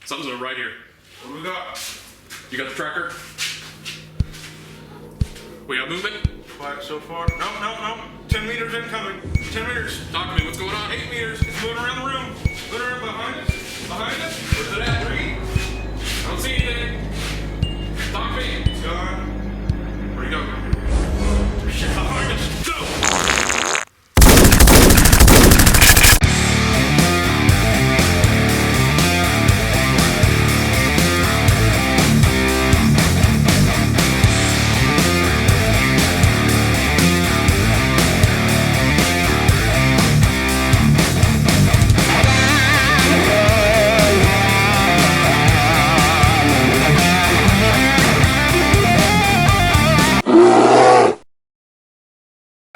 Something's right here. What do we got? You got the tracker? We got movement? Quiet so far. No. 10 meters incoming. 10 meters. Talk to me. What's going on? 8 meters. It's moving around the room. Moving around behind us. Behind us. Where's it at? 3. I don't see anything. Talk to me. It's gone. Where'd he go? Shit, behind us. Go!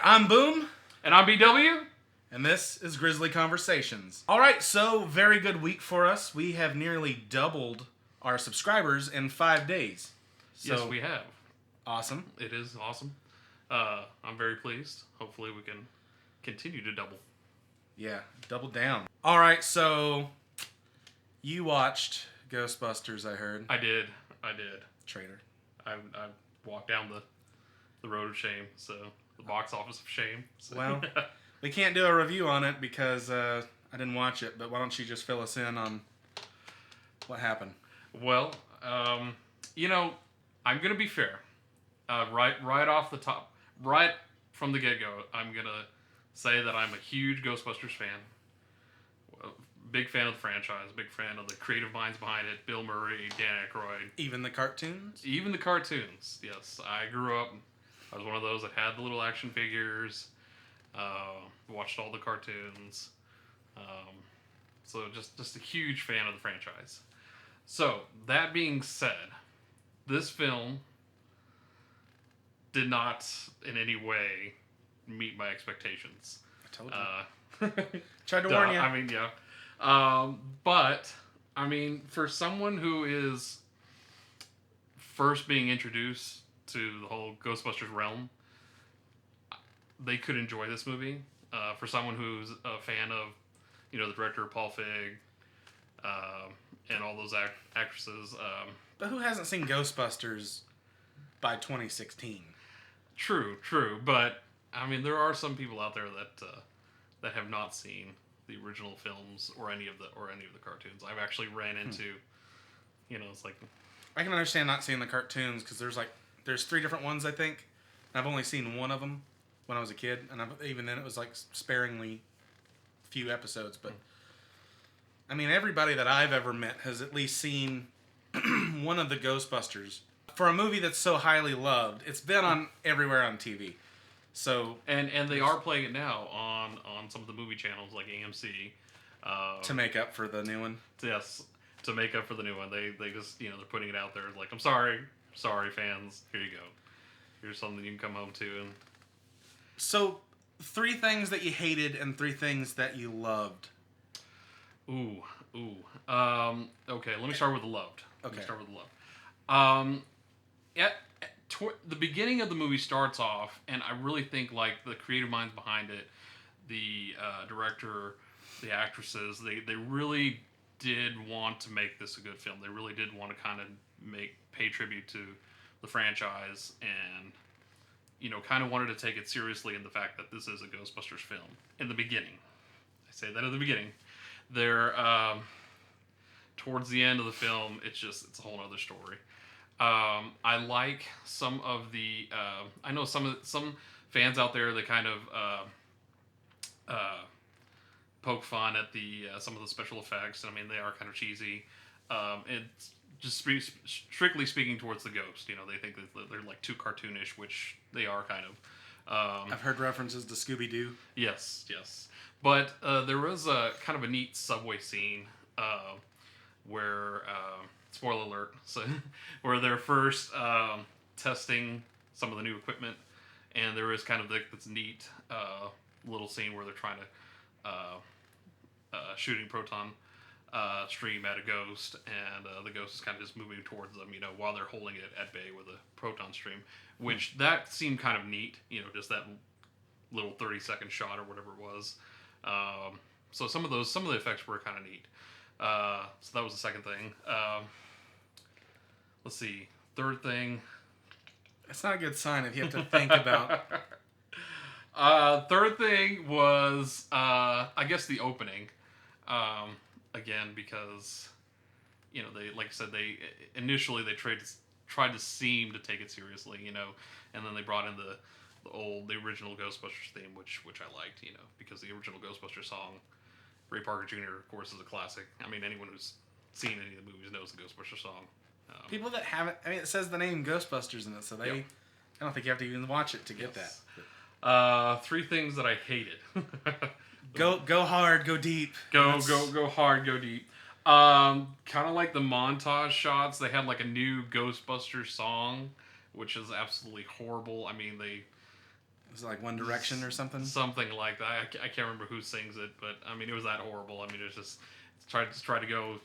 I'm Boom. And I'm BW. And this is Grizzly Conversations. Alright, so very good week for us. We have nearly doubled our subscribers in 5 days. So, Yes, we have. awesome. It is awesome. I'm very pleased. Hopefully we can continue to double. Yeah, double down. Alright, so you watched Ghostbusters, I heard. I did. Traitor. I walked down the road of shame, so the box office of shame. So. Well, we can't do a review on it because I didn't watch it, but why don't you just fill us in on what happened? Well, I'm going to be fair. Right off the top, right from the get-go, I'm going to say that I'm a huge Ghostbusters fan. Big fan of the franchise, big fan of the creative minds behind it, Bill Murray, Dan Aykroyd. Even the cartoons? Even the cartoons, yes. I grew up, I was one of those that had the little action figures, watched all the cartoons, so just a huge fan of the franchise. So, that being said, this film did not in any way meet my expectations. I told you. Tried to warn you. I mean, yeah. But, I mean, for someone who is first being introduced to the whole Ghostbusters realm, they could enjoy this movie. For someone who's a fan of, the director Paul Feig, and all those actresses. But who hasn't seen Ghostbusters by 2016? True. But, I mean, there are some people out there that have not seen the original films or any of the cartoons. I've actually ran into, it's like, I can understand not seeing the cartoons because there's 3 different ones, I think. And I've only seen one of them when I was a kid, and even then it was like sparingly few episodes. But I mean, everybody that I've ever met has at least seen one of the Ghostbusters. For a movie that's so highly loved, it's been on everywhere on TV. So and they are playing it now on some of the movie channels like AMC. To make up for the new one. Yes, to make up for the new one, they just they're putting it out there like, I'm sorry fans, here you go. Here's something you can come home to. And so 3 things that you hated and 3 things that you loved. Okay, let me start with the loved. The beginning of the movie starts off, and I really think like the creative minds behind it, the director, the actresses, they really did want to make this a good film. They really did want to kind of pay tribute to the franchise, and kind of wanted to take it seriously in the fact that this is a Ghostbusters film. In the beginning, I say that at the beginning. There, towards the end of the film, it's a whole other story. I like some of the. I know some fans out there that kind of poke fun at some of the special effects. I mean, they are kind of cheesy. It's just strictly speaking towards the ghost. They think that they're like too cartoonish, which they are kind of. I've heard references to Scooby-Doo. Yes. But there was a kind of a neat subway scene where. Spoiler alert. So, where they're first testing some of the new equipment, and there is kind of this neat little scene where they're trying to shooting proton stream at a ghost, and the ghost is kind of just moving towards them, while they're holding it at bay with a proton stream, which that seemed kind of neat, just that little 30-second shot or whatever it was. So some of the effects were kind of neat. So that was the second thing. Let's see. Third thing. It's not a good sign if you have to think about. Third thing was, I guess, the opening. Again, because, they, like I said, they initially tried to seem to take it seriously, and then they brought in the original Ghostbusters theme, which I liked, because the original Ghostbusters song, Ray Parker Jr., of course, is a classic. I mean, anyone who's seen any of the movies knows the Ghostbusters song. People that haven't, it says the name Ghostbusters in it, so Yep. I don't think you have to even watch it to get Yes. that. Three things that I hated. Go hard, go deep. Go hard, go deep. Kind of like the montage shots. They had like a new Ghostbusters song, which is absolutely horrible. I mean, Was it like One Direction or something? Something like that. I can't remember who sings it, but I mean, it was that horrible. I mean, it's try to go.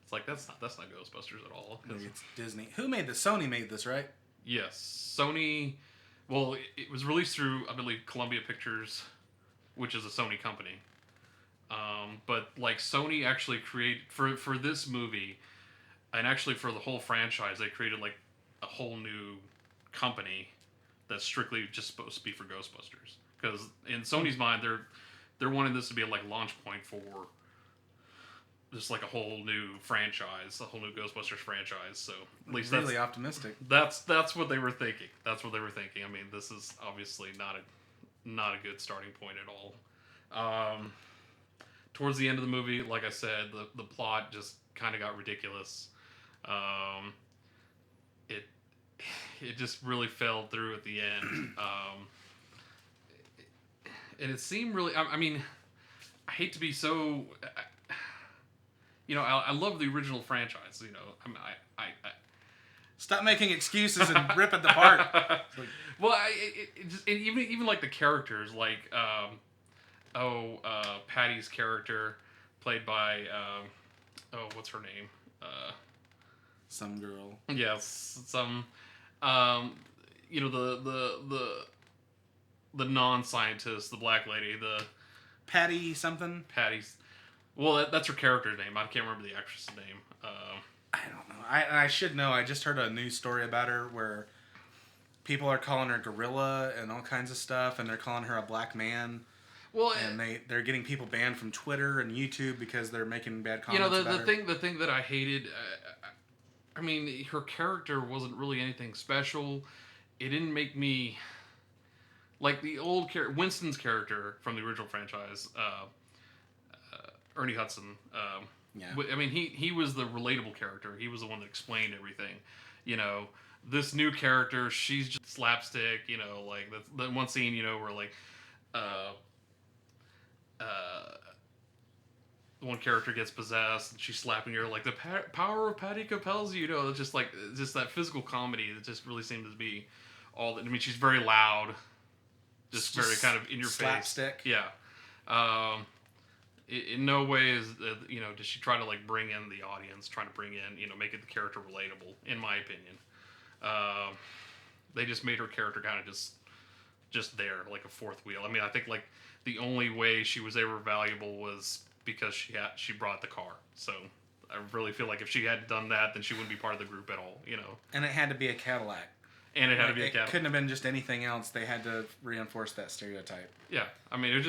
It's like that's not Ghostbusters at all. Maybe it's Disney. Who made this? Sony made this, right? Yes, Sony. Well, it was released through, I believe, Columbia Pictures, which is a Sony company. But like Sony actually created for this movie, and actually for the whole franchise, they created like a whole new company that's strictly just supposed to be for Ghostbusters. Because in Sony's mind, they're wanting this to be a like launch point for just like a whole new franchise, a whole new Ghostbusters franchise. So at least Really optimistic. that's what they were thinking. That's what they were thinking. I mean, this is obviously not a good starting point at all. Towards the end of the movie, like I said, the plot just kind of got ridiculous. It just really fell through at the end. And it seemed really. I mean, I hate to be so. I love the original franchise. I Stop making excuses and rip it apart. well, even like the characters, like Patty's character, played by what's her name? Some girl. Yes, some the non-scientist, the black lady, the Patty something. Patty's. Well, that's her character's name. I can't remember the actress's name. I don't know. I should know. I just heard a news story about her where people are calling her gorilla and all kinds of stuff, and they're calling her a black man. Well, and they're getting people banned from Twitter and YouTube because they're making bad comments. The thing that I hated. I mean, her character wasn't really anything special. It didn't make me like the old Winston's character from the original franchise. Ernie Hudson. Yeah. I mean, he was the relatable character. He was the one that explained everything. This new character, she's just slapstick. Like that one scene, where like, one character gets possessed and she's slapping her like the power of Patty compels you. It's just like that physical comedy that just really seems to be all that. I mean, she's very loud, just very kind of in your slapstick. face. Yeah. In no way is does she try to like bring in the audience, trying to bring in make it the character relatable. In my opinion, they just made her character kind of just there like a fourth wheel. I mean, I think like the only way she was ever valuable was because she brought the car. So I really feel like if she had done that, then she wouldn't be part of the group at all. And it had to be a Cadillac. And it had to be a Cadillac. It couldn't have been just anything else. They had to reinforce that stereotype. Yeah, I mean,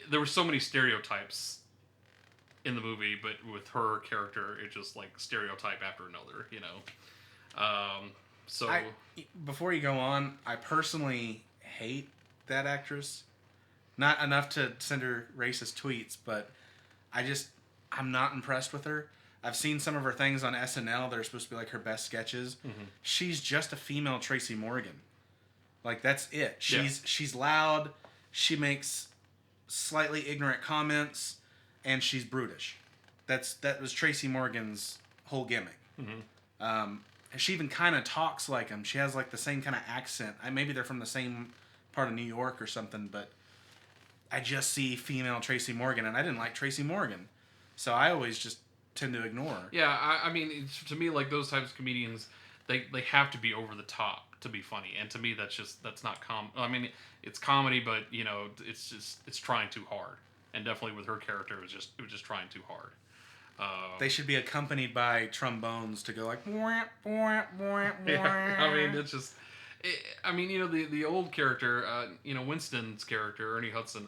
there were so many stereotypes in the movie, but with her character, it's just like stereotype after another, So before you go on, I personally hate that actress. Not enough to send her racist tweets, but I'm not impressed with her. I've seen some of her things on SNL that are supposed to be like her best sketches. Mm-hmm. She's just a female Tracy Morgan. Like, that's it. She's loud. She makes slightly ignorant comments, and she's brutish. That was Tracy Morgan's whole gimmick. Mm-hmm. She even kind of talks like him. She has like the same kind of accent. Maybe they're from the same part of New York or something, but I just see female Tracy Morgan, and I didn't like Tracy Morgan, so I always just tend to ignore her. Yeah, I mean, to me, like those types of comedians, they have to be over the top to be funny, and to me, that's not I mean, it's comedy, but it's trying too hard, and definitely with her character, it was just trying too hard. They should be accompanied by trombones to go like. Wah, wah, wah, Yeah, I mean, wah. it's just. I mean, the old character, Winston's character, Ernie Hudson.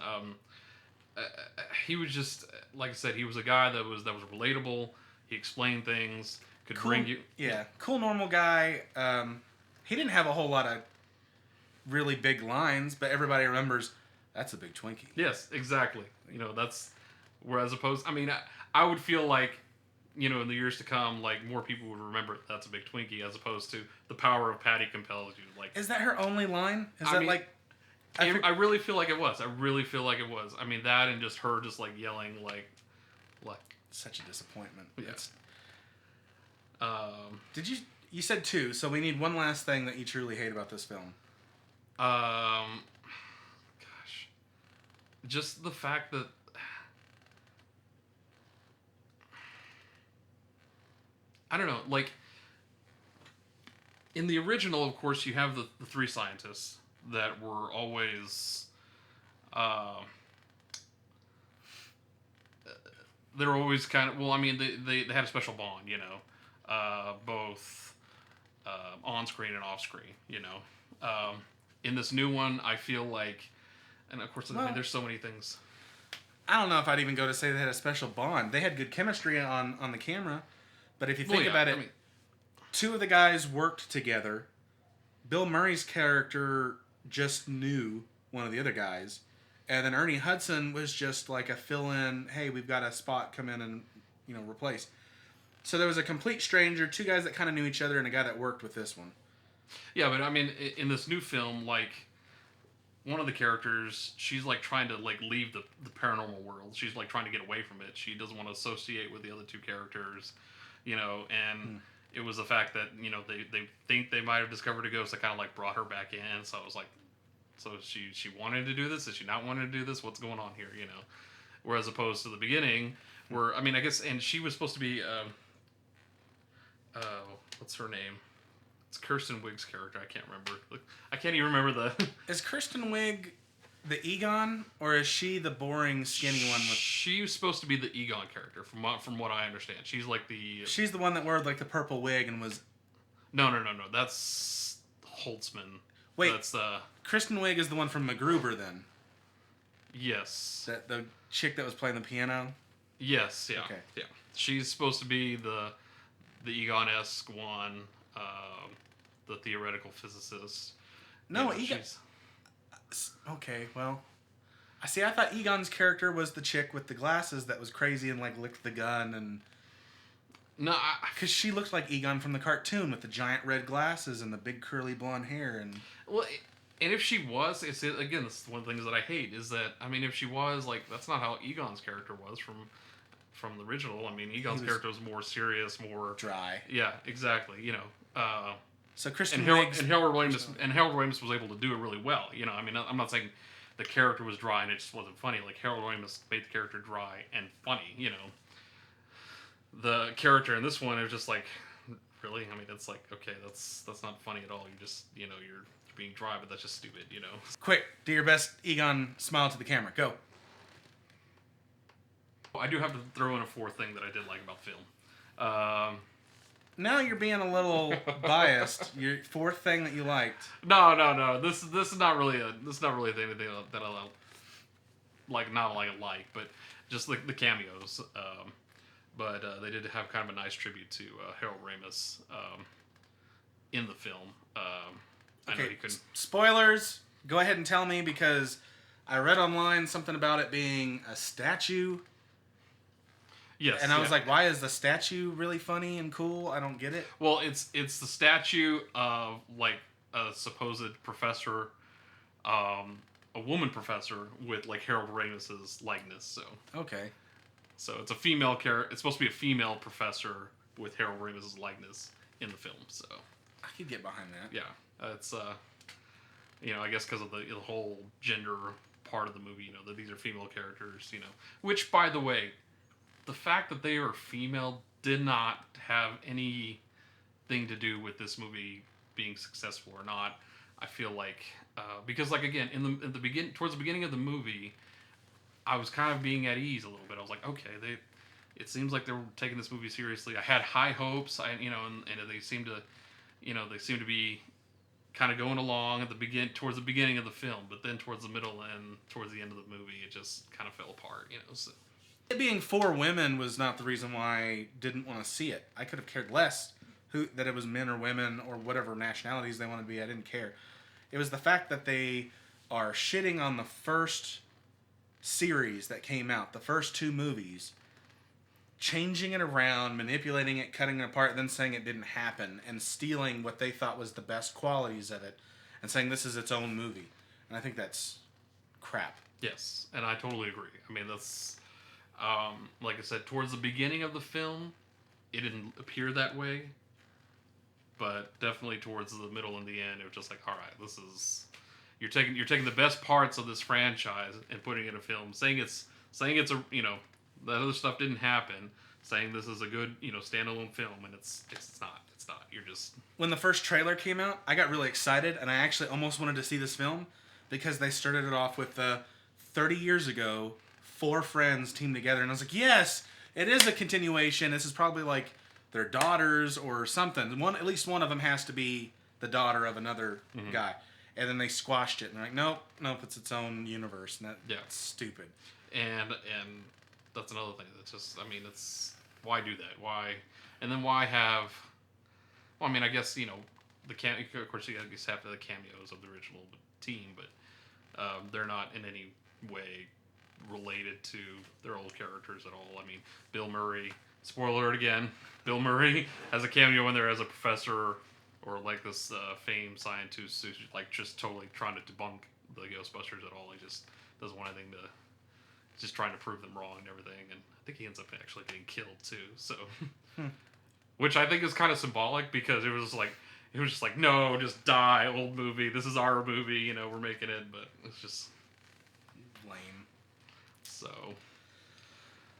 He was just like I said, he was a guy that was relatable. He explained things, could Cool, bring you. yeah, cool normal guy. He didn't have a whole lot of really big lines, but everybody remembers that's a big Twinkie. Yes, exactly. That's where as opposed. I mean, I would feel like, in the years to come, like more people would remember that's a big Twinkie as opposed to the power of Patty compels you. Like, Is that her only line? Is I that mean, like? I really feel like it was. I really feel like it was. I mean, that and just her just like yelling like. Such a disappointment. Yeah. Did you said 2, so we need one last thing that you truly hate about this film. Gosh, just the fact that I don't know, like in the original, of course, you have the 3 scientists that were always they're always kind of, well, I mean, they had a special bond, both on screen and off screen, in this new one, I feel like, and of course, I mean, there's so many things. I don't know if I'd even go to say they had a special bond. They had good chemistry on the camera, but if you think about it, 2 of the guys worked together. Bill Murray's character just knew one of the other guys, and then Ernie Hudson was just like a fill-in. Hey, we've got a spot, come in and replace. So there was a complete stranger, 2 guys that kind of knew each other, and a guy that worked with this one. Yeah, but I mean, in this new film, like one of the characters, she's like trying to like leave the paranormal world. She's like trying to get away from it. She doesn't want to associate with the other 2 characters, and it was the fact that they think they might have discovered a ghost that kind of like brought her back in. So I was like, so she wanted to do this? Did she not want to do this? What's going on here? Whereas opposed to the beginning, where I mean, I guess, and she was supposed to be, what's her name? It's Kirsten Wiig's character. I can't remember. I can't even remember the. Is Kristen Wiig the Egon, or is she the boring, skinny one with? She was supposed to be the Egon character, from what I understand. She's like the. She's the one that wore like the purple wig and was. No. That's Holtzman. Wait. That's Kristen Wiig is the one from MacGruber, then. Yes. That the chick that was playing the piano. Yes. Yeah. Okay. Yeah. She's supposed to be the Egon-esque one, the theoretical physicist. No, Egon. Okay, well, I thought Egon's character was the chick with the glasses that was crazy and like licked the gun and. No, because she looked like Egon from the cartoon with the giant red glasses and the big curly blonde hair and. Well, and if she was, this is one of the things that I hate is that I mean, if she was like, that's not how Egon's character was from the original. I mean, Egon's character was more serious, more dry. Yeah, exactly. So Kristen and Harold Ramis was able to do it really well. I mean, I'm not saying the character was dry and it just wasn't funny. Like Harold Ramis made the character dry and funny. The character in this one is just like, really? I mean, it's like, okay, that's not funny at all. You just you're being dry, but that's just stupid. Quick, do your best Egon smile to the camera. Go. I do have to throw in a 4th thing that I did like about the film. Now you're being a little biased. Your 4th thing that you liked. No. This is not really a thing that I like. Not like but just like the cameos. But they did have kind of a nice tribute to Harold Ramis in the film. I know he couldn't. Spoilers. Go ahead and tell me because I read online something about it being a statue. Yes. And I was like, why is the statue really funny and cool? I don't get it. Well, it's the statue of like a supposed professor, a woman professor with like Harold Ramis's likeness. So okay. So it's a female character. It's supposed to be a female professor with Harold Ramis's likeness in the film. So I could get behind that. Yeah, it's I guess because of the whole gender part of the movie, that these are female characters, which by the way. The fact that they are female did not have anything to do with this movie being successful or not. I feel like because, like again, towards the beginning of the movie, I was kind of being at ease a little bit. I was like, okay, it seems like they're taking this movie seriously. I had high hopes. And they seem to, they seem to be kind of going along at towards the beginning of the film, but then towards the middle and towards the end of the movie, it just kind of fell apart. So. It being 4 women was not the reason why I didn't want to see it. I could have cared less that it was men or women or whatever nationalities they wanted to be. I didn't care. It was the fact that they are shitting on the first series that came out, the first 2 movies, changing it around, manipulating it, cutting it apart, then saying it didn't happen, and stealing what they thought was the best qualities of it, and saying this is its own movie. And I think that's crap. Yes, and I totally agree. I mean, that's, like I said, towards the beginning of the film, it didn't appear that way, but definitely towards the middle and the end, it was just like, all right, this is, you're taking the best parts of this franchise and putting it in a film, saying it's a, that other stuff didn't happen, saying this is a good, standalone film, and it's not. You're just... When the first trailer came out, I got really excited, and I actually almost wanted to see this film because they started it off with 30 years ago, 4 friends teamed together, and I was like, yes, it is a continuation. This is probably like their daughters or something. At least one of them has to be the daughter of another guy. And then they squashed it, and they're like, nope, it's its own universe, and that's stupid. And that's another thing. That's just, I mean, it's, why do that? Why? And then why have, well, I mean, I guess, the of course, you guys have the cameos of the original team, but they're not in any way related to their old characters at all. I mean, Bill Murray, spoiler alert again, Bill Murray has a cameo in there as a professor, or like this famed scientist who's like just totally trying to debunk the Ghostbusters at all. He just doesn't want anything to, just trying to prove them wrong and everything. And I think he ends up actually getting killed too. So, which I think is kind of symbolic, because it was just like, no, just die, old movie. This is our movie, we're making it, but it's just lame. So,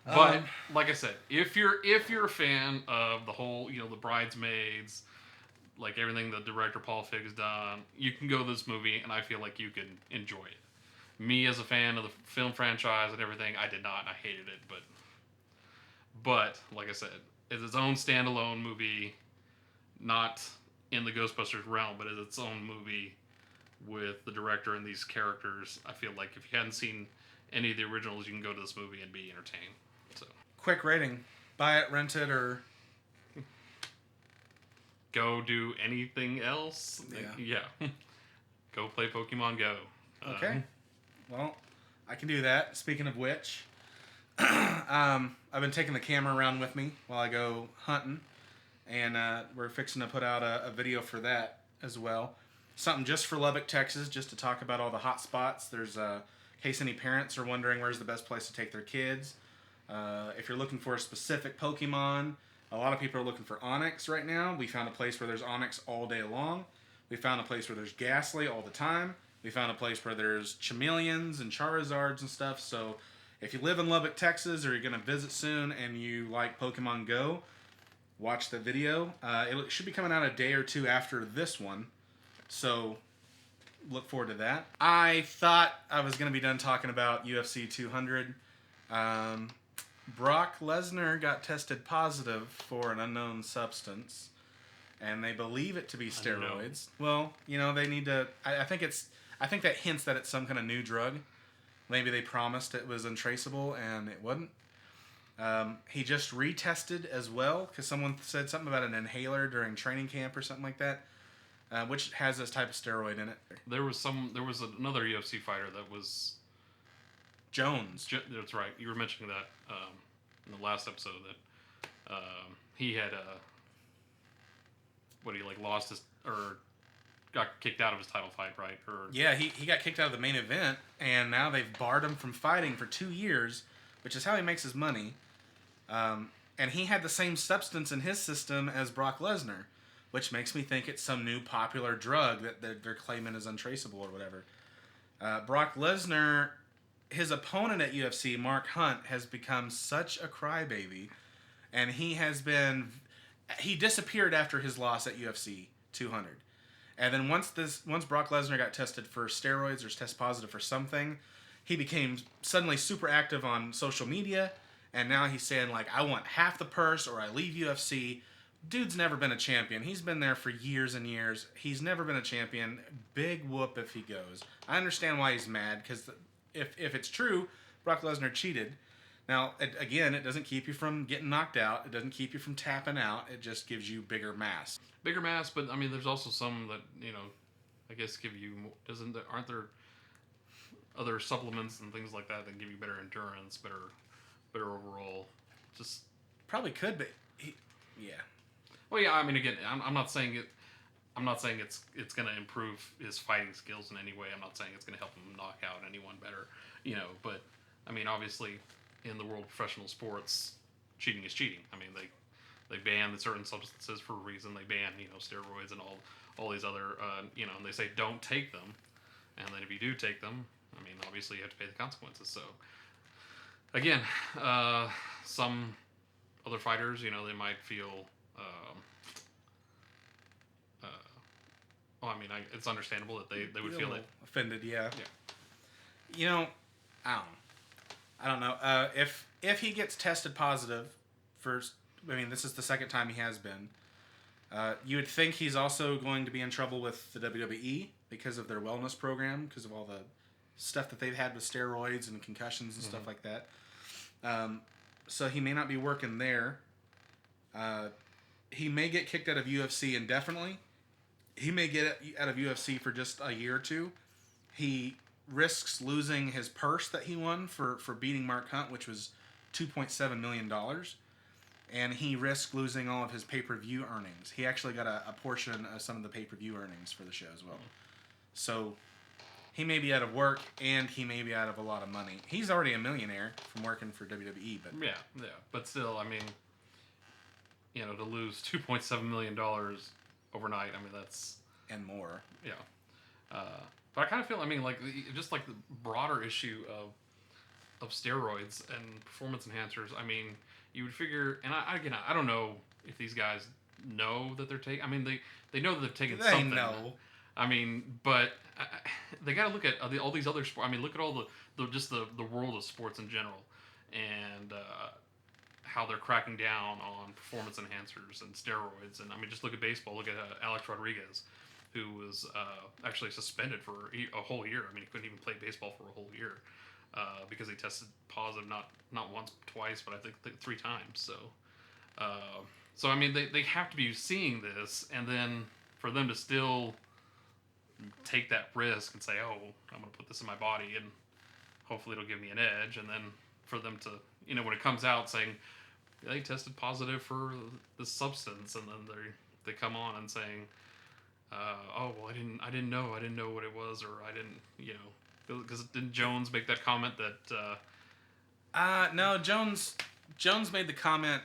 but like I said, if you're a fan of the whole, the Bridesmaids, like everything the director Paul Feig's done, you can go to this movie, and I feel like you can enjoy it. Me as a fan of the film franchise and everything, I did not, and I hated it. But like I said, it's its own standalone movie, not in the Ghostbusters realm, but it's its own movie with the director and these characters. I feel like if you hadn't seen any of the originals, you can go to this movie and be entertained. So, quick rating: buy it, rent it, or go do anything else. Yeah. Go play Pokemon Go. Okay. Well, I can do that. Speaking of which, I've been taking the camera around with me while I go hunting, and we're fixing to put out a video for that as well. Something just for Lubbock, Texas, just to talk about all the hot spots. There's, in case any parents are wondering where's the best place to take their kids. If you're looking for a specific Pokemon, a lot of people are looking for Onix right now. We found a place where there's Onix all day long. We found a place where there's Ghastly all the time. We found a place where there's Chameleons and Charizards and stuff. So if you live in Lubbock, Texas, or you're going to visit soon and you like Pokemon Go, watch the video. It should be coming out a day or 2 after this one. So look forward to that. I thought I was going to be done talking about UFC 200. Brock Lesnar got tested positive for an unknown substance, and they believe it to be steroids. Well, they need to. I think that hints that it's some kind of new drug. Maybe they promised it was untraceable, and it wasn't. He just retested as well, because someone said something about an inhaler during training camp or something like that, which has this type of steroid in it. There was another UFC fighter that was Jones. That's right. You were mentioning that in the last episode that he had lost his, or got kicked out of his title fight, right? Or yeah, he got kicked out of the main event, and now they've barred him from fighting for 2 years, which is how he makes his money. And he had the same substance in his system as Brock Lesnar, which makes me think it's some new popular drug that they're claiming is untraceable or whatever. Brock Lesnar, his opponent at UFC, Mark Hunt, has become such a crybaby, and he disappeared after his loss at UFC 200. And then once Brock Lesnar got tested for steroids or test positive for something, he became suddenly super active on social media, And now he's saying, like, I want half the purse or I leave UFC. Dude's never been a champion. He's been there for years and years. He's never been a champion. Big whoop if he goes. I understand why he's mad, because if it's true, Brock Lesnar cheated. Now, again, it doesn't keep you from getting knocked out. It doesn't keep you from tapping out. It just gives you bigger mass. Bigger mass, but I mean, there's also some that, I guess give you more, aren't there other supplements and things like that give you better endurance, better overall? Just probably could, but yeah. Well, yeah. I mean, again, I'm not saying it. I'm not saying it's going to improve his fighting skills in any way. I'm not saying it's going to help him knock out anyone better. But I mean, obviously, in the world of professional sports, cheating is cheating. I mean, they ban certain substances for a reason. They ban steroids and all these other and they say don't take them, and then if you do take them, I mean, obviously you have to pay the consequences. So again, some other fighters, they might feel. Well, I mean, it's understandable that they would feel offended. Yeah. I don't know. If he gets tested positive first, I mean, this is the second time he has been. You would think he's also going to be in trouble with the WWE because of their wellness program, because of all the stuff that they've had with steroids and concussions and stuff like that. So he may not be working there. He may get kicked out of UFC indefinitely. He may get out of UFC for just a year or two. He risks losing his purse that he won for beating Mark Hunt, which was $2.7 million. And he risked losing all of his pay-per-view earnings. He actually got a portion of some of the pay-per-view earnings for the show as well. So he may be out of work, and he may be out of a lot of money. He's already a millionaire from working for WWE. But yeah. But still, I mean, to lose $2.7 million overnight, I mean, that's... And more. Yeah. But I kind of feel, I mean, like, just like the broader issue of steroids and performance enhancers, I mean, you would figure, and I don't know if these guys know that they're taking, I mean, they know that they're taking something. They know. I mean, but they got to look at all these other sports. I mean, look at all the world of sports in general, and how they're cracking down on performance enhancers and steroids. And I mean, just look at baseball. Look at Alex Rodriguez, who was actually suspended for a whole year. I mean, he couldn't even play baseball for a whole year because he tested positive not once, twice, but I think 3 times. So I mean, they have to be seeing this, and then for them to still take that risk and say, "Oh, I'm going to put this in my body, and hopefully it'll give me an edge," and then for them to, when it comes out saying they tested positive for this substance, and then they come on and saying, "Oh, well, I didn't know what it was, or I didn't, because didn't Jones make that comment that?" No, Jones made the comment,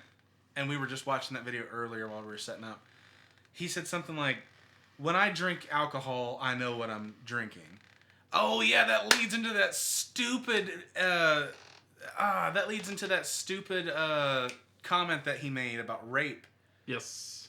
and we were just watching that video earlier while we were setting up. He said something like, "When I drink alcohol, I know what I'm drinking." Oh yeah, that leads into that stupid. Comment that he made about rape. Yes.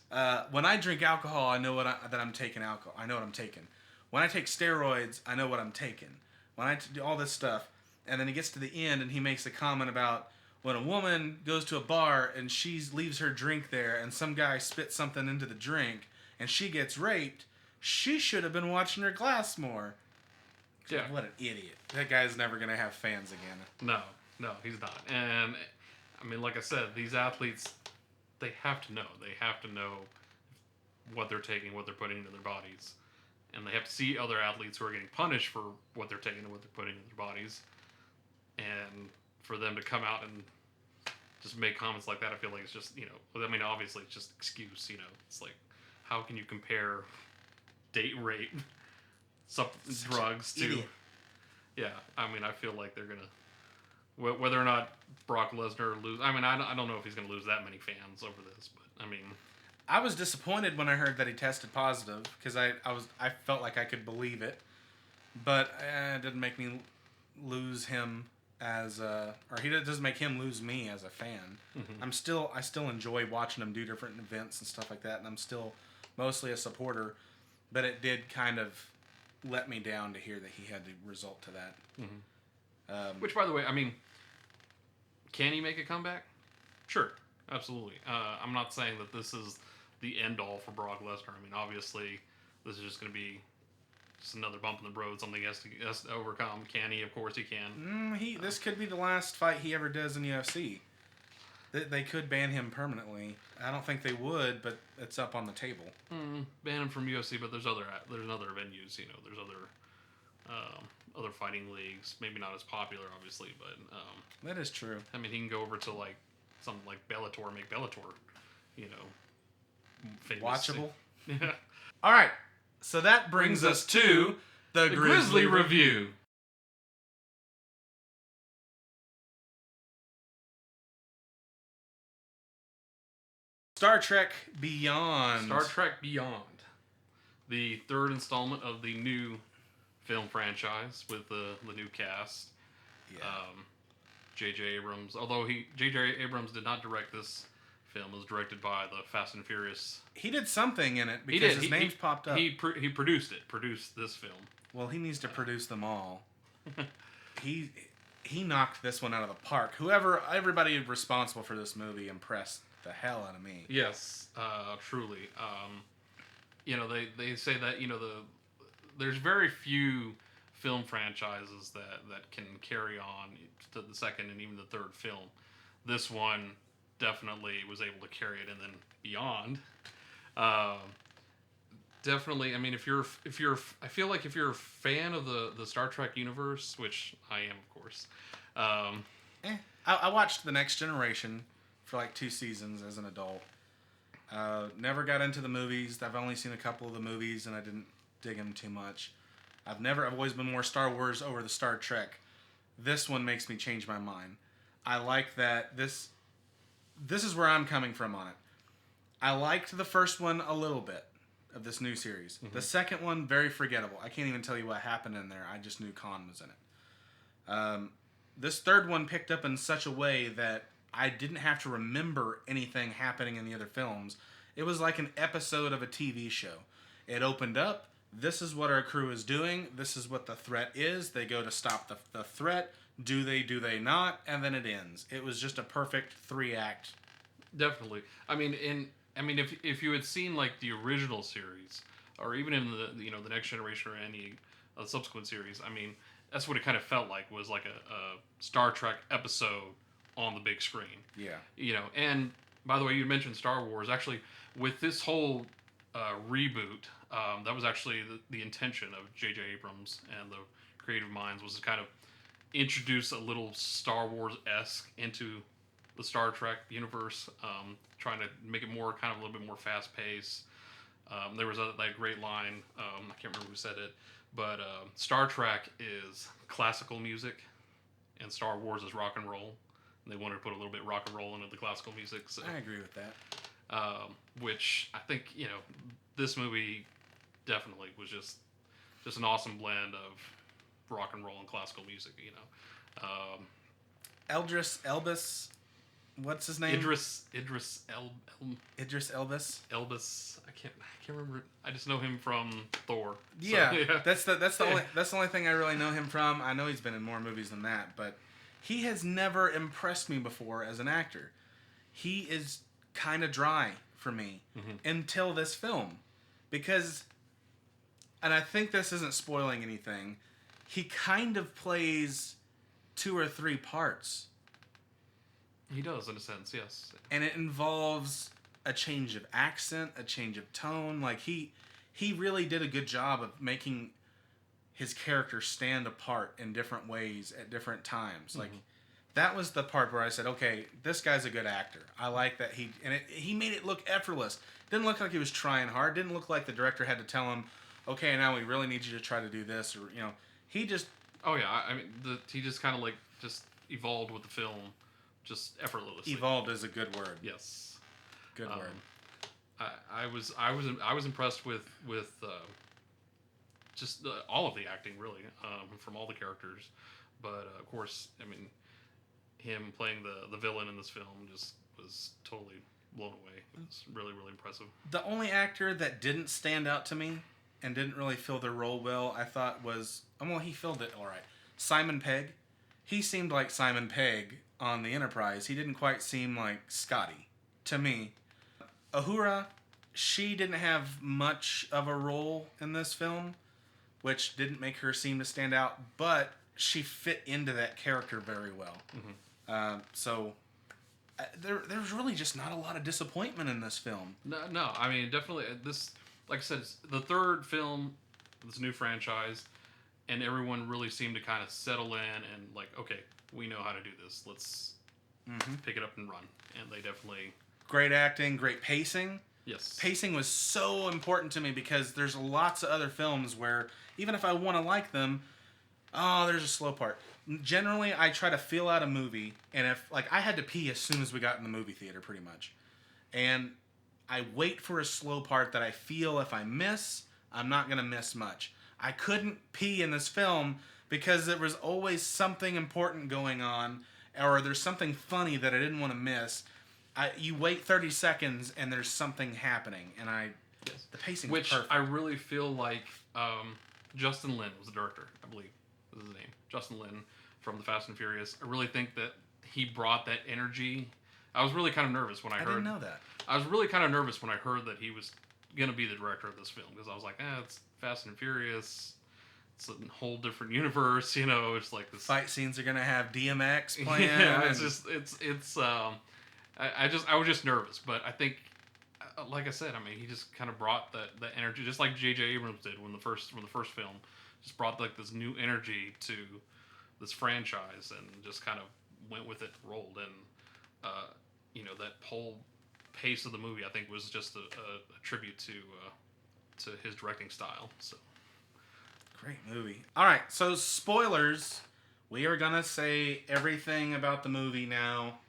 When I drink alcohol, I know that I'm taking alcohol. I know what I'm taking. When I take steroids, I know what I'm taking. When I do all this stuff, and then he gets to the end and he makes a comment about when a woman goes to a bar and she leaves her drink there, and some guy spits something into the drink, and she gets raped. She should have been watching her glass more. Yeah. What an idiot. That guy's never gonna have fans again. No, he's not. And I mean, like I said, these athletes, they have to know. They have to know what they're taking, what they're putting into their bodies. And they have to see other athletes who are getting punished for what they're taking and what they're putting into their bodies. And for them to come out and just make comments like that, I feel like it's just, I mean, obviously it's just excuse, It's like, how can you compare date rape, drugs to... Idiot. Yeah, I mean, I feel like they're going to... Whether or not Brock Lesnar lose, I mean, I don't know if he's going to lose that many fans over this, but I mean, I was disappointed when I heard that he tested positive because I felt like I could believe it, but it didn't make me lose him doesn't make him lose me as a fan. Mm-hmm. I still enjoy watching him do different events and stuff like that, and I'm still mostly a supporter, but it did kind of let me down to hear that he had to resort to that. Mm-hmm. Which, by the way, I mean, Can he make a comeback? Sure, absolutely. I'm not saying that this is the end all for Brock Lesnar. I mean, obviously, this is just going to be just another bump in the road, something he has to overcome. Can he? Of course he can. This could be the last fight he ever does in UFC. They could ban him permanently. I don't think they would, but it's up on the table. Ban him from UFC, but there's other venues. You know, there's other fighting leagues. Maybe not as popular, obviously, but that is true. I mean, he can go over to like something like Bellator, make Bellator, you know, famous. Watchable. Yeah. All right, so that brings us to the Grizzly review. Star Trek Beyond. Star Trek Beyond, the third installment of the new film franchise with the new cast. Yeah. J.J. Abrams, although J.J. Abrams did not direct this film, it was directed by the Fast and Furious. He did something in it because his name's popped up. He produced this film. Well, he needs to produce them all. He knocked this one out of the park. Everybody responsible for this movie impressed the hell out of me. Yes, truly. You know, they say that, you know, there's very few film franchises that can carry on to the second and even the third film. This one definitely was able to carry it, and then beyond. Definitely, I mean, I feel like if you're a fan of the Star Trek universe, which I am, of course. I watched The Next Generation for like 2 seasons as an adult. Never got into the movies. I've only seen a couple of the movies, and I didn't dig them too much. I've always been more Star Wars over the Star Trek. This one makes me change my mind. I like that this is where I'm coming from on it. I liked the first one a little bit of this new series. Mm-hmm. The second one, very forgettable. I can't even tell you what happened in there. I just knew Khan was in it. This third one picked up in such a way that I didn't have to remember anything happening in the other films. It was like an episode of a TV show. It opened up. This is what our crew is doing. This is what the threat is. They go to stop the threat. Do they not? And then it ends. It was just a perfect 3-act. Definitely. I mean, if you had seen like the original series, or even in the Next Generation or any subsequent series, I mean, that's what it kind of felt like, was like a Star Trek episode on the big screen. Yeah. You know, and by the way, you mentioned Star Wars. Actually, with this whole reboot, that was actually the intention of J.J. Abrams and the creative minds, was to kind of introduce a little Star Wars-esque into the Star Trek universe, trying to make it more kind of a little bit more fast-paced. There was that great line, I can't remember who said it, but Star Trek is classical music and Star Wars is rock and roll. And they wanted to put a little bit rock and roll into the classical music. So, I agree with that. Which I think, you know, this movie definitely was just an awesome blend of rock and roll and classical music, you know. Idris Elbus, what's his name? Idris Elbus. Elbus. I can't remember. I just know him from Thor. Yeah, yeah. That's the only thing I really know him from. I know he's been in more movies than that, but he has never impressed me before as an actor. He is kind of dry for me until this film, because, and I think this isn't spoiling anything, he kind of plays 2 or 3 parts. He does, in a sense, yes. And it involves a change of accent, a change of tone. Like, he really did a good job of making his character stand apart in different ways at different times. Like, that was the part where I said, okay, this guy's a good actor. I like that he made it look effortless. Didn't look like he was trying hard. Didn't look like the director had to tell him, okay, now we really need you to try to do this, or, you know, he just... Oh, yeah, I mean, he just kind of, like, just evolved with the film, just effortlessly. Evolved is a good word. Yes. Good word. I was impressed with just all of the acting, really, from all the characters. But, of course, I mean, him playing the villain in this film just was totally blown away. It was really, really impressive. The only actor that didn't stand out to me and didn't really fill their role well, I thought was... Well, he filled it all right. Simon Pegg. He seemed like Simon Pegg on the Enterprise. He didn't quite seem like Scotty to me. Uhura, she didn't have much of a role in this film, which didn't make her seem to stand out, but she fit into that character very well. So there's really just not a lot of disappointment in this film. No. I mean, definitely this. Like I said, it's the third film, this new franchise, and everyone really seemed to kind of settle in and like, okay, we know how to do this. Let's pick it up and run. And they definitely Great acting, great pacing. yes. Pacing was so important to me because there's lots of other films where even if I want to like them, there's a slow part. Generally, I try to feel out a movie, and if like I had to pee as soon as we got in the movie theater, pretty much, and I wait for a slow part that I feel if I miss, I'm not gonna miss much. I couldn't pee in this film because there was always something important going on, or there's something funny that I didn't want to miss. You wait 30 seconds and there's something happening, and the pacing was perfect. I really feel like Justin Lin was the director, I believe was his name. Justin Lin from the Fast and Furious. I really think that he brought that energy. I was really kind of nervous when I heard. I didn't know that. I was really kind of nervous when I heard that he was gonna be the director of this film because I was like, it's Fast and Furious. It's a whole different universe, you know. It's like this Fight scenes are gonna have DMX playing. Yeah, I was just nervous, but I think, like I said, I mean, he just kind of brought that energy, just like J.J. Abrams did when the first film, just brought like this new energy to this franchise and just kind of went with it, rolled, and that whole pace of the movie I think was just a tribute to his directing style. So great movie. All right, so spoilers. We are gonna say everything about the movie now.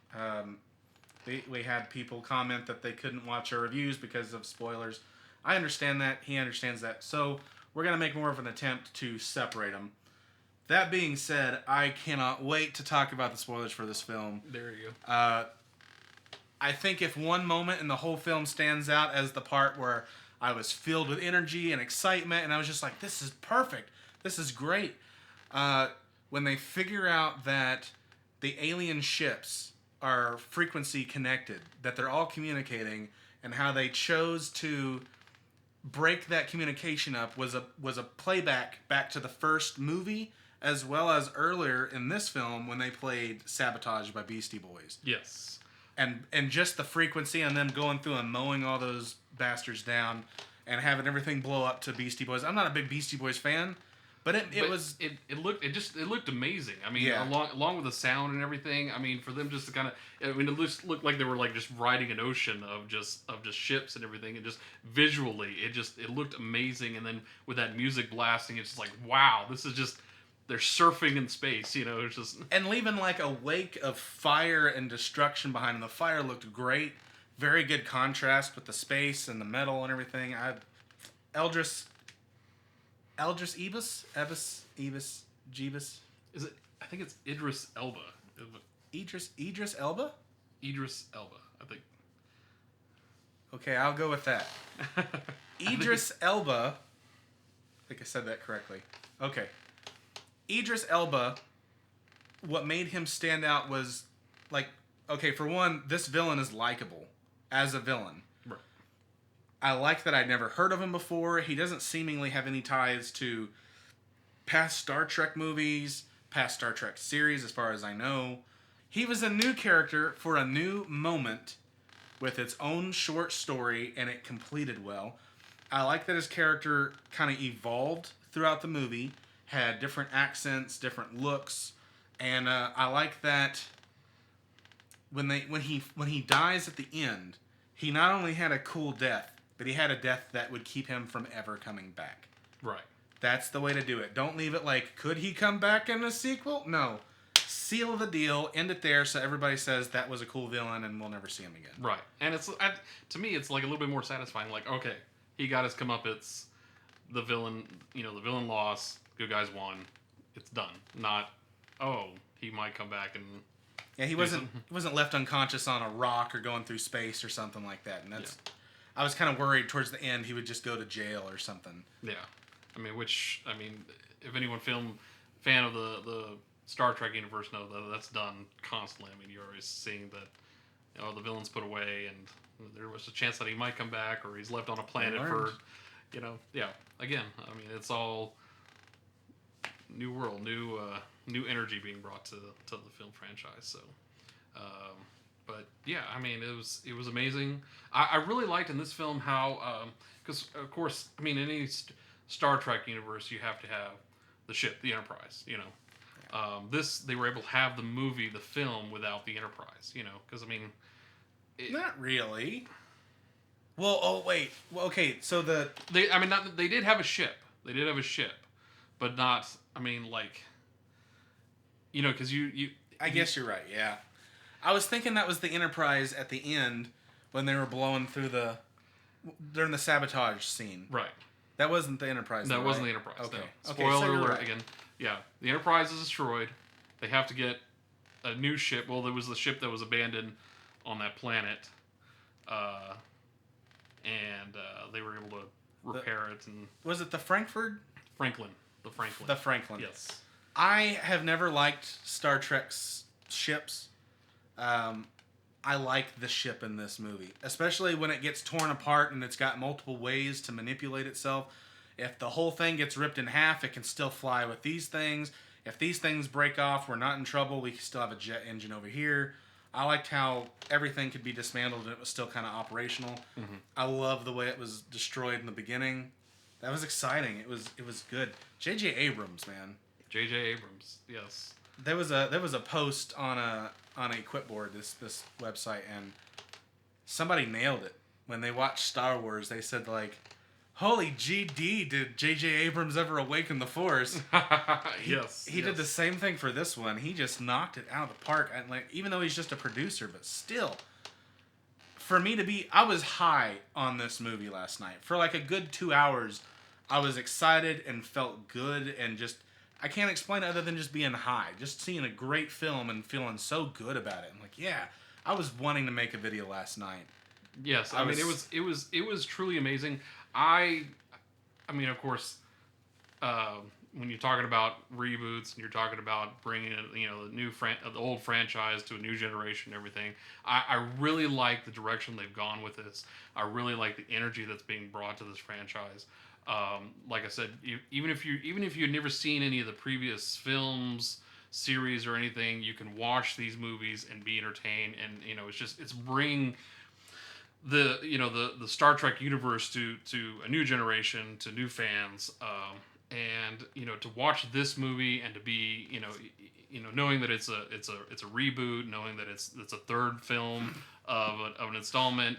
We had people comment that they couldn't watch our reviews because of spoilers. I understand that. He understands that. So we're going to make more of an attempt to separate them. That being said, I cannot wait to talk about the spoilers for this film. there you go. I think if one moment in the whole film stands out as the part where I was filled with energy and excitement, and I was just like, this is perfect. This is great. When they figure out that the alien ships are frequency connected, that they're all communicating, and how they chose to break that communication up was a playback back to the first movie, as well as earlier in this film when they played Sabotage by Beastie Boys. Yes. And just the frequency and them going through and mowing all those bastards down and having everything blow up to Beastie Boys. I'm not a big Beastie Boys fan, but it looked amazing. I mean, yeah. along with the sound and everything. I mean, for them just to kind of, it just looked like they were like just riding an ocean of just ships and everything, and just visually, it looked amazing. And then with that music blasting, it's just like, wow, this is just, they're surfing in space. You know, it's just and leaving like a wake of fire and destruction behind them. The fire looked great, very good contrast with the space and the metal and everything. Jeebus? Is it? I think it's Idris Elba. Idris Elba? Idris Elba, I think. Okay, I'll go with that. Idris Elba. I think I said that correctly. Okay. Idris Elba, what made him stand out was, like, okay, for one, this villain is likable as a villain. Right. I like that I'd never heard of him before. He doesn't seemingly have any ties to past Star Trek movies, past Star Trek series, as far as I know. He was a new character for a new moment with its own short story, and it completed well. I like that his character kind of evolved throughout the movie, had different accents, different looks, and I like that when he dies at the end, he not only had a cool death, but he had a death that would keep him from ever coming back. Right. That's the way to do it. Don't leave it like, could he come back in a sequel? No. Seal the deal, end it there, so everybody says that was a cool villain and we'll never see him again. Right. And to me, it's like a little bit more satisfying. Like, okay, he got his comeuppance, the villain lost, good guys won, it's done. Not, he might come back and... Yeah, he wasn't left unconscious on a rock or going through space or something like that. And that's... Yeah. I was kind of worried towards the end he would just go to jail or something. Yeah. I mean, if anyone fan of the Star Trek universe know that that's done constantly. I mean, you're always seeing that, the villain's put away, and there was a chance that he might come back, or he's left on a planet for, yeah. Again, I mean, it's all new world, new energy being brought to the film franchise. So, but yeah, I mean, it was amazing. I really liked in this film how, because of course, I mean, in any Star Trek universe, you have to have the ship, the Enterprise. They were able to have the film without the Enterprise. Because I mean, not really. Well, oh wait. Well, okay. So they did have a ship. They did have a ship, but not. I mean, like, because you. I guess you're right. Yeah, I was thinking that was the Enterprise at the end when they were blowing through during the sabotage scene. Right. That wasn't the Enterprise. That wasn't the Enterprise. Okay. No. Okay. Spoiler alert right. again. Yeah, the Enterprise is destroyed. They have to get a new ship. Well, there was the ship that was abandoned on that planet, and they were able to repair it. And was it the Frankfurt? Franklin. The Franklin. The Franklin. Yes. I have never liked Star Trek's ships. I like the ship in this movie, especially when it gets torn apart and it's got multiple ways to manipulate itself. If the whole thing gets ripped in half, it can still fly with these things. If these things break off, we're not in trouble. We can still have a jet engine over here. I liked how everything could be dismantled and it was still kind of operational. Mm-hmm. I love the way it was destroyed in the beginning. That was exciting. It was good. J.J. Abrams, man. J.J. Abrams, yes. There was a post on a Quipboard, this website, and somebody nailed it. When they watched Star Wars, they said, like, holy GD, did J.J. Abrams ever awaken the Force? Yes. He did the same thing for this one. He just knocked it out of the park. And like, even though he's just a producer, but still, for me I was high on this movie last night. For like a good 2 hours, I was excited and felt good and just, I can't explain it other than just being high. Just seeing a great film and feeling so good about it. I'm like, yeah, I was wanting to make a video last night. Yes, I mean, it was truly amazing. I mean, of course, when you're talking about reboots and you're talking about bringing the old franchise to a new generation and everything, I really like the direction they've gone with this. I really like the energy that's being brought to this franchise. Like I said, even if you've never seen any of the previous films, series, or anything, you can watch these movies and be entertained. And it's bringing the Star Trek universe to a new generation, to new fans, and to watch this movie and to be knowing that it's a reboot, knowing that it's a third film of an installment,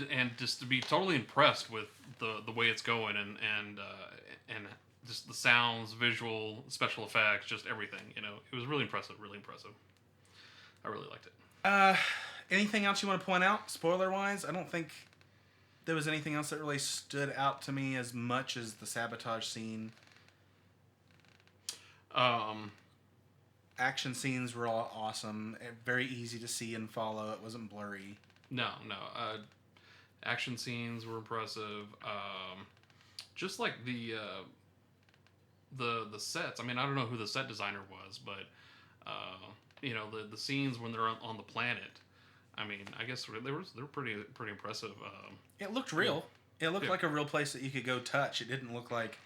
and just to be totally impressed with the way it's going and just the sounds, visual, special effects, just everything. It was really impressive. I really liked it. Anything else you want to point out, spoiler-wise? I don't think there was anything else that really stood out to me as much as the sabotage scene. Action scenes were all awesome. Very easy to see and follow. It wasn't blurry. No. Action scenes were impressive. Just like the sets. I mean, I don't know who the set designer was, but the scenes when they're on the planet. I mean, I guess they were pretty impressive. It looked real. It looked like a real place that you could go touch. It didn't look like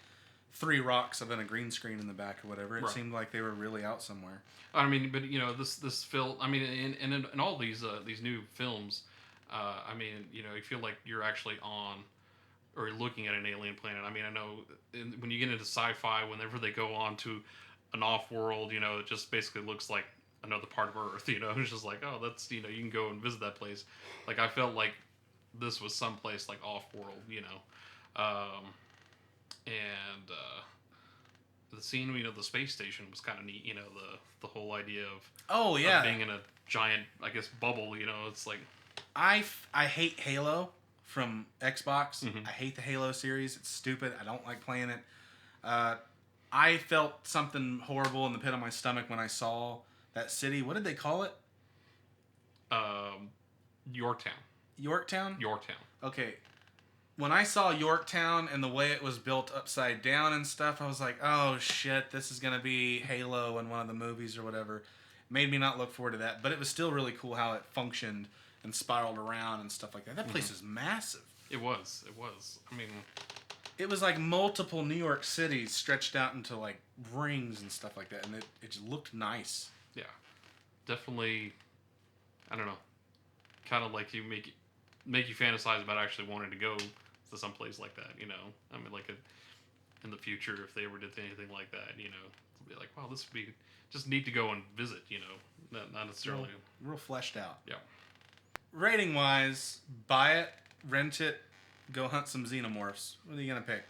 3 rocks and then a green screen in the back or whatever. It seemed like they were really out somewhere. I mean, but this film. I mean, in all these new films, I mean, you feel like you're actually on or looking at an alien planet. I mean, I know when you get into sci-fi, whenever they go on to an off-world, it just basically looks like another part of Earth. It's just like, oh, that's you can go and visit that place. Like, I felt like this was someplace like off-world, and the scene, the space station was kind of neat. The whole idea of of being in a giant, I guess, bubble. It's like I hate Halo from Xbox. Mm-hmm. I hate the Halo series. It's stupid. I don't like playing it. I felt something horrible in the pit of my stomach when I saw that city. What did they call it? Yorktown. Yorktown? Yorktown. Okay. when I saw Yorktown and the way it was built upside down and stuff, I was like, oh shit, this is gonna be Halo in one of the movies or whatever. Made me not look forward to that, but it was still really cool how it functioned and spiraled around and stuff like that. That place is massive. It was. I mean, it was like multiple New York cities stretched out into like rings and stuff like that, and it just looked nice. Yeah, definitely. I don't know, kind of like make you fantasize about actually wanting to go to some place like that. You know, I mean, like in the future, if they ever did anything like that, you know, it'd be like, wow, this would be just neat to go and visit. You know, not necessarily real fleshed out. Yeah. Rating wise, buy it, rent it, go hunt some xenomorphs. What are you gonna pick?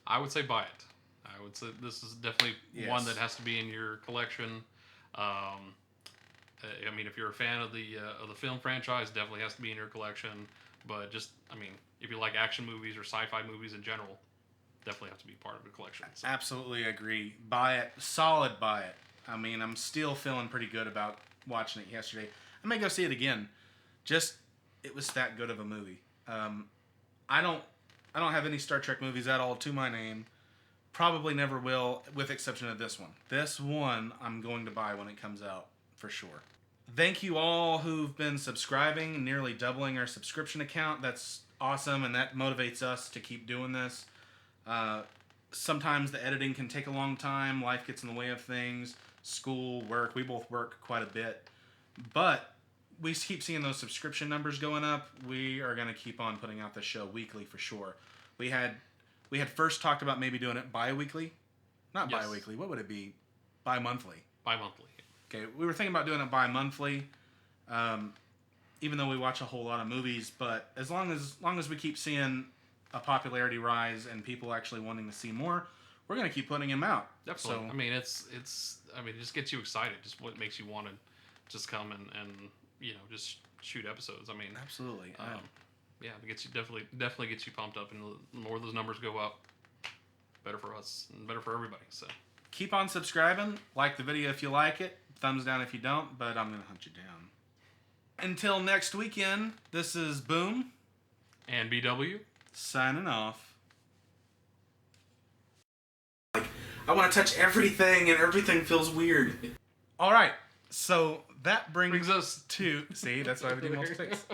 I would say buy it. I would say this is definitely one that has to be in your collection. I mean, if you're a fan of the film franchise, definitely has to be in your collection. But just, I mean, if you like action movies or sci-fi movies in general, definitely have to be part of the collection. So. Absolutely agree. Buy it. Solid buy it. I mean, I'm still feeling pretty good about watching it yesterday. I may go see it again. Just, it was that good of a movie. I don't have any Star Trek movies at all to my name. Probably never will, with exception of this one. This one I'm going to buy when it comes out, for sure. Thank you all who've been subscribing, nearly doubling our subscription account. That's awesome, and that motivates us to keep doing this. Sometimes the editing can take a long time. Life gets in the way of things. School, work. We both work quite a bit. But we keep seeing those subscription numbers going up. We are going to keep on putting out the show weekly for sure. We had first talked about maybe doing it bi-weekly. Not yes. bi-weekly. What would it be? Bi-monthly. Bi-monthly. Okay, we were thinking about doing it bi-monthly, even though we watch a whole lot of movies. But as long as we keep seeing a popularity rise and people actually wanting to see more, we're going to keep putting them out. Definitely. So, I mean, it just gets you excited. Just what makes you want to just come and you know, just shoot episodes. I mean, absolutely. Yeah, it gets you definitely gets you pumped up, and the more those numbers go up, better for us and better for everybody. So keep on subscribing. Like the video if you like it. Thumbs down if you don't. But I'm gonna hunt you down. Until next weekend. This is Boom and BW signing off. I want to touch everything, and everything feels weird. All right, so that brings us to see. That's why we do multiple takes.